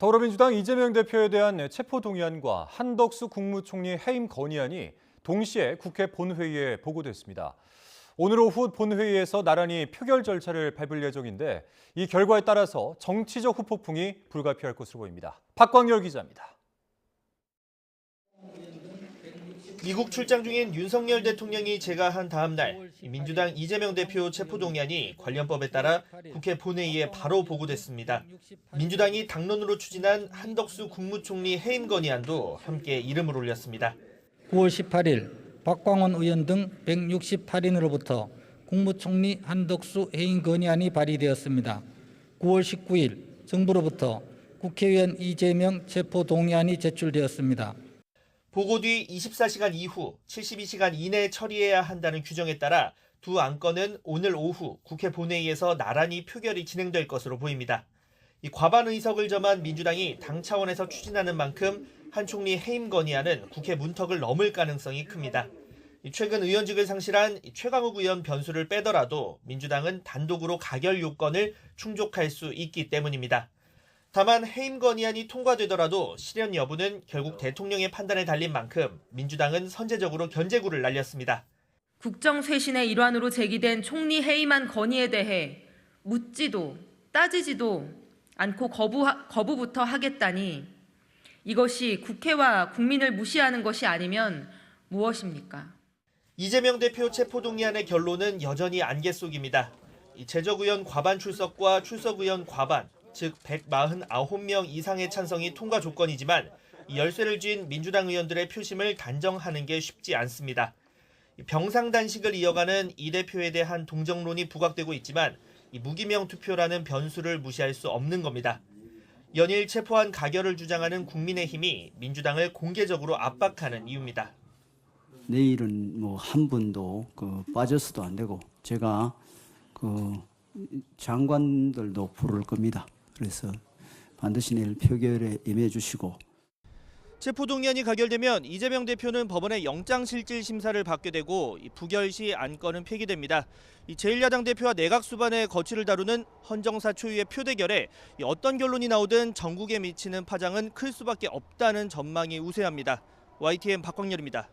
더불어민주당 이재명 대표에 대한 체포동의안과 한덕수 국무총리 해임 건의안이 동시에 국회 본회의에 보고됐습니다. 오늘 오후 본회의에서 나란히 표결 절차를 밟을 예정인데 이 결과에 따라서 정치적 후폭풍이 불가피할 것으로 보입니다. 박광열 기자입니다. 미국 출장 중인 윤석열 대통령이 재가한 다음 날 민주당 이재명 대표 체포동의안이 관련법에 따라 국회 본회의에 바로 보고됐습니다. 민주당이 당론으로 추진한 한덕수 국무총리 해임 건의안도 함께 이름을 올렸습니다. 9월 18일 박광원 의원 등 168인으로부터 국무총리 한덕수 해임 건의안이 발의되었습니다. 9월 19일 정부로부터 국회의원 이재명 체포동의안이 제출되었습니다. 보고 뒤 24시간 이후 72시간 이내에 처리해야 한다는 규정에 따라 두 안건은 오늘 오후 국회 본회의에서 나란히 표결이 진행될 것으로 보입니다. 이 과반 의석을 점한 민주당이 당 차원에서 추진하는 만큼 한 총리 해임 건의안은 국회 문턱을 넘을 가능성이 큽니다. 최근 의원직을 상실한 최강욱 의원 변수를 빼더라도 민주당은 단독으로 가결 요건을 충족할 수 있기 때문입니다. 다만 해임 건의안이 통과되더라도 실현 여부는 결국 대통령의 판단에 달린 만큼 민주당은 선제적으로 견제구를 날렸습니다. 국정쇄신의 일환으로 제기된 총리 해임안 건의에 대해 묻지도 따지지도 않고 거부부터 하겠다니 이것이 국회와 국민을 무시하는 것이 아니면 무엇입니까? 이재명 대표 체포동의안의 결론은 여전히 안개 속입니다. 제적의원 과반 출석과 출석의원 과반, 즉 149명 이상의 찬성이 통과 조건이지만 열쇠를 쥔 민주당 의원들의 표심을 단정하는 게 쉽지 않습니다. 병상단식을 이어가는 이 대표에 대한 동정론이 부각되고 있지만 무기명 투표라는 변수를 무시할 수 없는 겁니다. 연일 체포한 가결을 주장하는 국민의힘이 민주당을 공개적으로 압박하는 이유입니다. 내일은 한 분도 빠져서도 안 되고 제가 장관들도 부를 겁니다. 그래서 반드시 내일 표결에 임해 주시고. 체포동의안이 가결되면 이재명 대표는 법원의 영장실질 심사를 받게 되고 부결 시 안건은 폐기됩니다. 제1야당 대표와 내각 수반의 거취를 다루는 헌정사 초유의 표대결에 어떤 결론이 나오든 전국에 미치는 파장은 클 수밖에 없다는 전망이 우세합니다. YTN 박광열입니다.